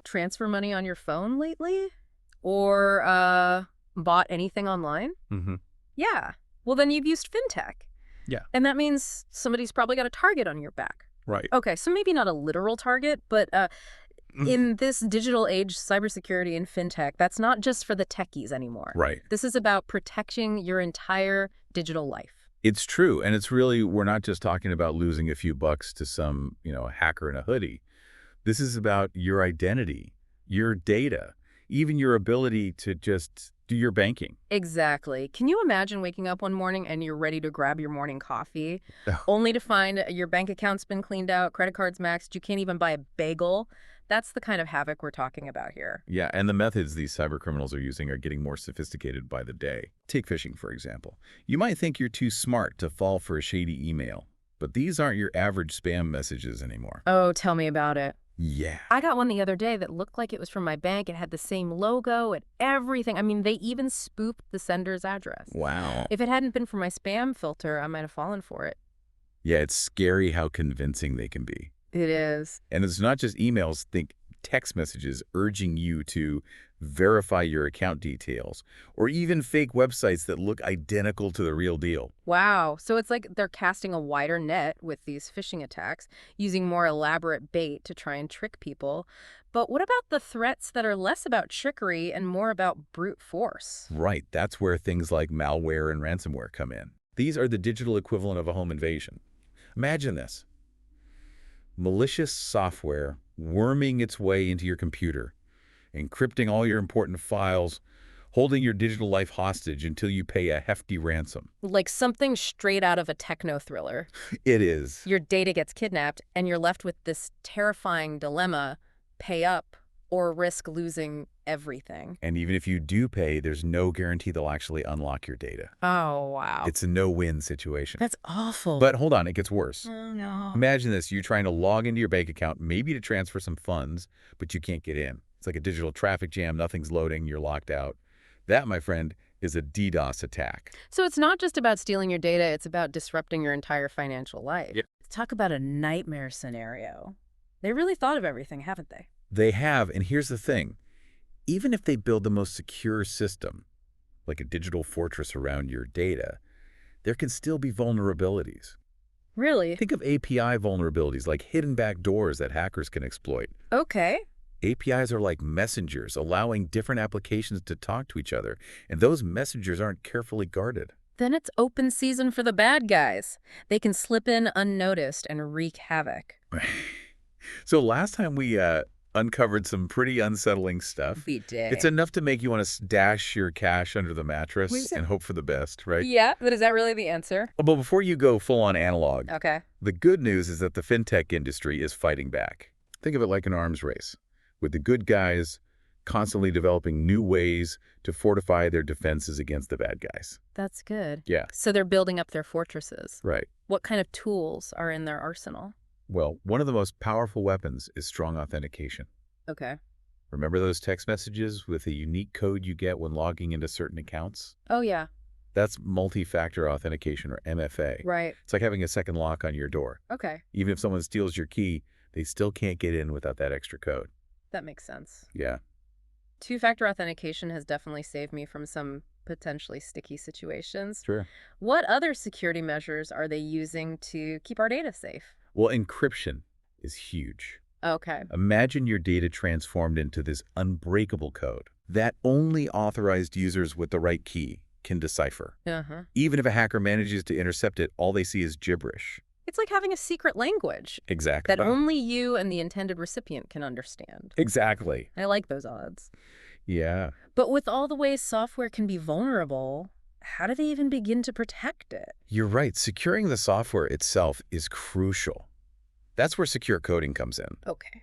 Transfer money on your phone lately? Or bought anything online? Mm-hmm. Yeah. Well, then you've used Fintech. Yeah. And that means somebody's probably got a target on your back. Right. Okay, so maybe not a literal target, but in this digital age, cybersecurity and fintech, that's not just for the techies anymore. Right. This is about protecting your entire digital life. It's true. And it's really, we're not just talking about losing a few bucks to some, hacker in a hoodie. This is about your identity, your data, even your ability to just do your banking. Exactly. Can you imagine waking up one morning and you're ready to grab your morning coffee, Ugh. only to find your bank account's been cleaned out, credit card's maxed, you can't even buy a bagel? That's the kind of havoc we're talking about here. Yeah, and the methods these cyber criminals are using are getting more sophisticated by the day. Take phishing, for example. You might think you're too smart to fall for a shady email, but these aren't your average spam messages anymore. Oh, tell me about it. Yeah. I got one the other day that looked like it was from my bank. It had the same logo and everything. I mean, they even spoofed the sender's address. Wow. If it hadn't been for my spam filter, I might have fallen for it. Yeah, it's scary how convincing they can be. It is. And it's not just emails. Think text messages urging you to verify your account details, or even fake websites that look identical to the real deal. Wow. So it's like they're casting a wider net with these phishing attacks, using more elaborate bait to try and trick people. But what about the threats that are less about trickery and more about brute force? Right. That's where things like malware and ransomware come in. These are the digital equivalent of a home invasion. Imagine this. Malicious software worming its way into your computer, encrypting all your important files, holding your digital life hostage until you pay a hefty ransom. Like something straight out of a techno thriller. It is. Your data gets kidnapped and you're left with this terrifying dilemma: pay up or risk losing everything. And even if you do pay, there's no guarantee they'll actually unlock your data. Oh, wow. It's a no-win situation. That's awful. But hold on, it gets worse. Oh, no. Imagine this, you're trying to log into your bank account, maybe to transfer some funds, but you can't get in. It's like a digital traffic jam, nothing's loading, you're locked out. That, my friend, is a DDoS attack. So it's not just about stealing your data, it's about disrupting your entire financial life. Yep. Talk about a nightmare scenario. They really thought of everything, haven't they? They have, and here's the thing. Even if they build the most secure system, like a digital fortress around your data, there can still be vulnerabilities. Really? Think of API vulnerabilities like hidden backdoors that hackers can exploit. Okay. APIs are like messengers, allowing different applications to talk to each other, and those messengers aren't carefully guarded. Then it's open season for the bad guys. They can slip in unnoticed and wreak havoc. So last time we uncovered some pretty unsettling stuff. We did. It's enough to make you want to stash your cash under the mattress and hope for the best, right? Yeah, but is that really the answer? But before you go full-on analog, Okay. the good news is that the fintech industry is fighting back. Think of it like an arms race, with the good guys constantly developing new ways to fortify their defenses against the bad guys. That's good. Yeah. So they're building up their fortresses. Right. What kind of tools are in their arsenal? Well, one of the most powerful weapons is strong authentication. Okay. Remember those text messages with a unique code you get when logging into certain accounts? Oh, yeah. That's multi-factor authentication, or MFA. Right. It's like having a second lock on your door. Okay. Even if someone steals your key, they still can't get in without that extra code. That makes sense. Yeah. Two-factor authentication has definitely saved me from some potentially sticky situations. Sure. What other security measures are they using to keep our data safe? Well, encryption is huge. Okay. Imagine your data transformed into this unbreakable code that only authorized users with the right key can decipher. Uh-huh. Even if a hacker manages to intercept it, all they see is gibberish. It's like having a secret language Exactly. that only you and the intended recipient can understand. Exactly. I like those odds. Yeah. But with all the ways software can be vulnerable, how do they even begin to protect it? You're right. Securing the software itself is crucial. That's where secure coding comes in. Okay.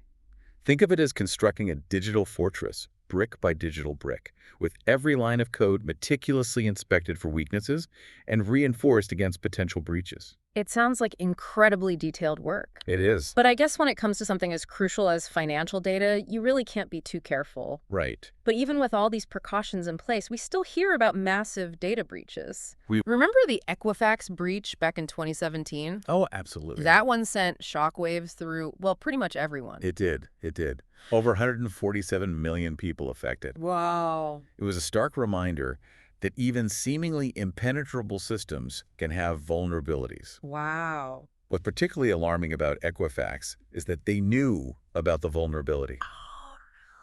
Think of it as constructing a digital fortress brick by digital brick, with every line of code meticulously inspected for weaknesses and reinforced against potential breaches. It sounds like incredibly detailed work. It is. But I guess when it comes to something as crucial as financial data, you really can't be too careful. Right. But even with all these precautions in place, we still hear about massive data breaches. We Remember the Equifax breach back in 2017? Oh, absolutely. That one sent shockwaves through, well, pretty much everyone. It did. It did. Over 147 million people affected. Wow. It was a stark reminder that even seemingly impenetrable systems can have vulnerabilities. Wow. What's particularly alarming about Equifax is that they knew about the vulnerability. Oh,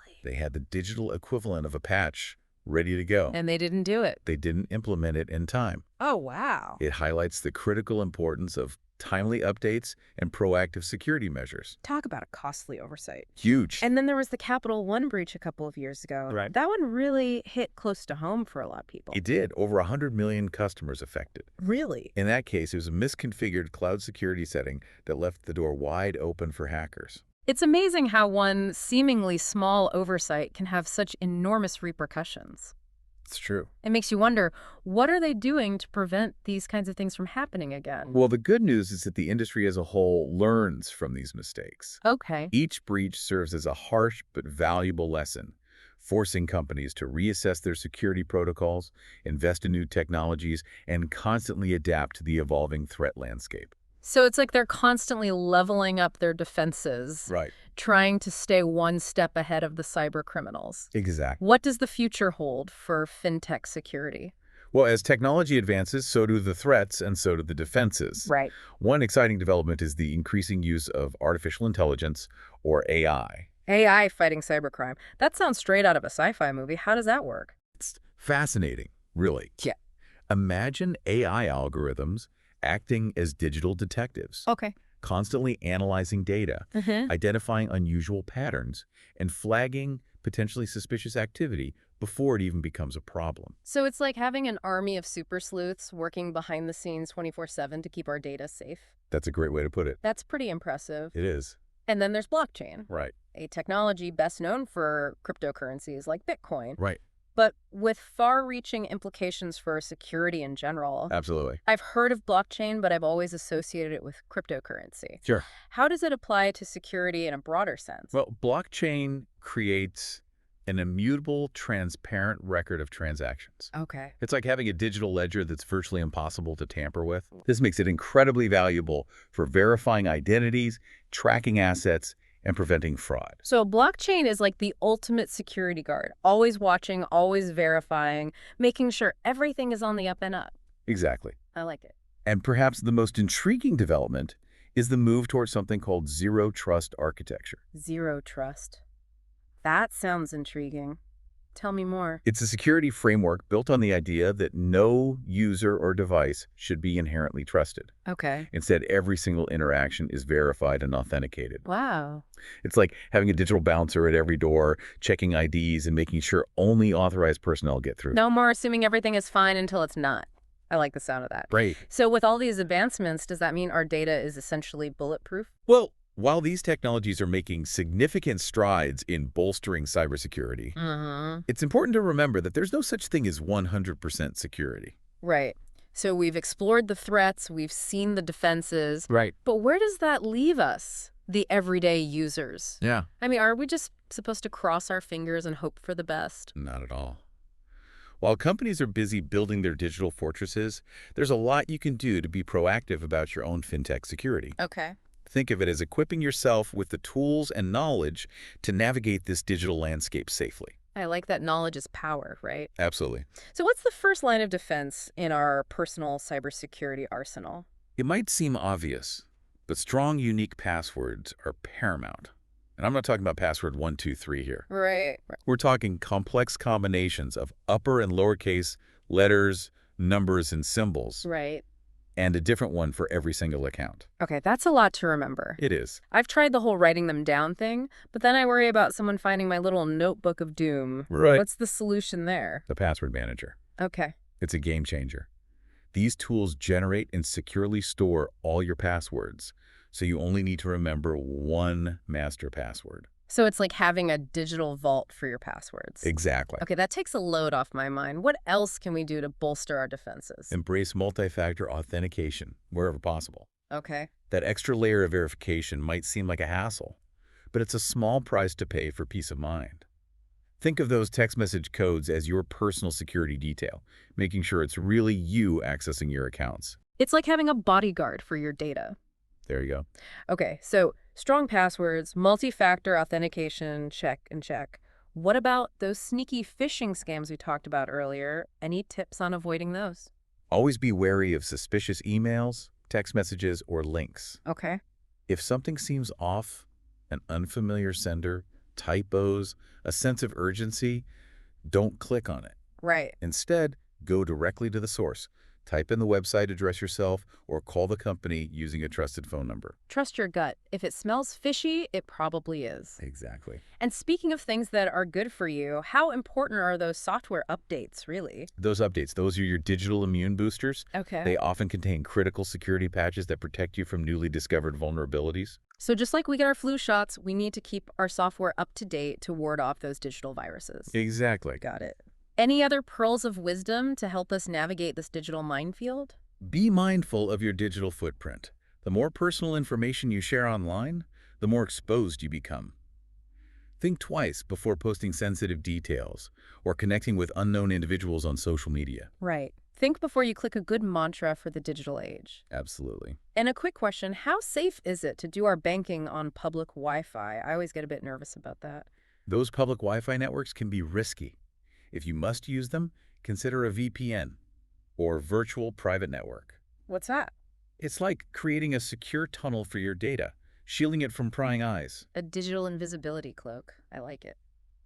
really? They had the digital equivalent of a patch ready to go. And they didn't do it. They didn't implement it in time. Oh, wow. It highlights the critical importance of timely updates and proactive security measures. Talk about a costly oversight. Huge. And then there was the Capital One breach a couple of years ago. Right. That one really hit close to home for a lot of people. It did. Over 100 million customers affected. Really? In that case, it was a misconfigured cloud security setting that left the door wide open for hackers. It's amazing how one seemingly small oversight can have such enormous repercussions. It's true. It makes you wonder, what are they doing to prevent these kinds of things from happening again? Well, the good news is that the industry as a whole learns from these mistakes. Okay. Each breach serves as a harsh but valuable lesson, forcing companies to reassess their security protocols, invest in new technologies, and constantly adapt to the evolving threat landscape. So it's like they're constantly leveling up their defenses, Right. trying to stay one step ahead of the cyber criminals. Exactly. What does the future hold for fintech security? Well, as technology advances, so do the threats and so do the defenses. Right. One exciting development is the increasing use of artificial intelligence, or AI. AI fighting cybercrime. That sounds straight out of a sci-fi movie. How does that work? It's fascinating, really. Yeah. Imagine AI algorithms acting as digital detectives, Okay. constantly analyzing data, identifying unusual patterns, and flagging potentially suspicious activity before it even becomes a problem. So it's like having an army of super sleuths working behind the scenes 24/7 to keep our data safe. That's a great way to put it. That's pretty impressive. It is. And then there's blockchain, Right. a technology best known for cryptocurrencies like Bitcoin, Right. but with far-reaching implications for security in general. Absolutely. I've heard of blockchain, but I've always associated it with cryptocurrency. Sure. How does it apply to security in a broader sense? Well, blockchain creates an immutable, transparent record of transactions. Okay. It's like having a digital ledger that's virtually impossible to tamper with. This makes it incredibly valuable for verifying identities, tracking assets, and preventing fraud. So blockchain is like the ultimate security guard, always watching, always verifying, making sure everything is on the up and up. Exactly. I like it. And perhaps the most intriguing development is the move towards something called zero trust architecture. Zero trust. That sounds intriguing. Tell me more. It's a security framework built on the idea that no user or device should be inherently trusted. Okay. Instead, every single interaction is verified and authenticated. Wow. It's like having a digital bouncer at every door, checking IDs and making sure only authorized personnel get through. No more assuming everything is fine until it's not. I like the sound of that. Right. So with all these advancements, does that mean our data is essentially bulletproof? Well, while these technologies are making significant strides in bolstering cybersecurity, it's important to remember that there's no such thing as 100% security. Right. So we've explored the threats, we've seen the defenses. Right. But where does that leave us, the everyday users? Yeah. I mean, are we just supposed to cross our fingers and hope for the best? Not at all. While companies are busy building their digital fortresses, there's a lot you can do to be proactive about your own fintech security. Okay. Think of it as equipping yourself with the tools and knowledge to navigate this digital landscape safely. I like that knowledge is power, right? Absolutely. So what's the first line of defense in our personal cybersecurity arsenal? It might seem obvious, but strong, unique passwords are paramount. And I'm not talking about password 123 here. Right. We're talking complex combinations of upper and lowercase letters, numbers, and symbols, Right. and a different one for every single account. Okay, that's a lot to remember. It is. I've tried the whole writing them down thing, but then I worry about someone finding my little notebook of doom. Right. What's the solution there? The password manager. Okay. It's a game changer. These tools generate and securely store all your passwords, so you only need to remember one master password. So it's like having a digital vault for your passwords. Exactly. Okay, that takes a load off my mind. What else can we do to bolster our defenses? Embrace multi-factor authentication wherever possible. Okay. That extra layer of verification might seem like a hassle, but it's a small price to pay for peace of mind. Think of those text message codes as your personal security detail, making sure it's really you accessing your accounts. It's like having a bodyguard for your data. There you go. Okay, so strong passwords, multi-factor authentication, check and check. What about those sneaky phishing scams we talked about earlier? Any tips on avoiding those? Always be wary of suspicious emails, text messages, or links. Okay. If something seems off, an unfamiliar sender, typos, a sense of urgency, don't click on it. Right. Instead, go directly to the source. Type in the website address yourself or call the company using a trusted phone number. Trust your gut. If it smells fishy, it probably is. Exactly. And speaking of things that are good for you, how important are those software updates, really? Those updates, those are your digital immune boosters. Okay. They often contain critical security patches that protect you from newly discovered vulnerabilities. So just like we get our flu shots, we need to keep our software up to date to ward off those digital viruses. Exactly. Got it. Any other pearls of wisdom to help us navigate this digital minefield? Be mindful of your digital footprint. The more personal information you share online, the more exposed you become. Think twice before posting sensitive details or connecting with unknown individuals on social media. Right. Think before you click a good mantra for the digital age. Absolutely. And a quick question, how safe is it to do our banking on public Wi-Fi? I always get a bit nervous about that. Those public Wi-Fi networks can be risky. If you must use them, consider a VPN or virtual private network. What's that? It's like creating a secure tunnel for your data, shielding it from prying eyes. A digital invisibility cloak. I like it.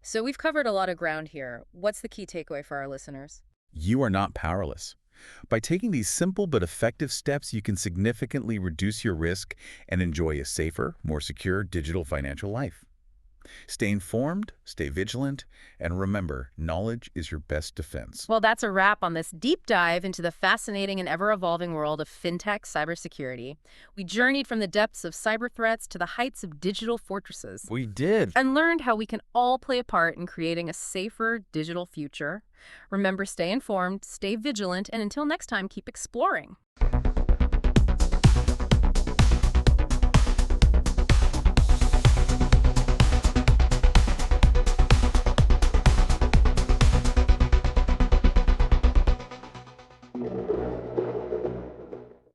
So we've covered a lot of ground here. What's the key takeaway for our listeners? You are not powerless. By taking these simple but effective steps, you can significantly reduce your risk and enjoy a safer, more secure digital financial life. Stay informed, stay vigilant, and remember, knowledge is your best defense. Well, that's a wrap on this deep dive into the fascinating and ever-evolving world of fintech cybersecurity. We journeyed from the depths of cyber threats to the heights of digital fortresses We did. and learned how we can all play a part in creating a safer digital future. Remember, stay informed, stay vigilant, and until next time, keep exploring.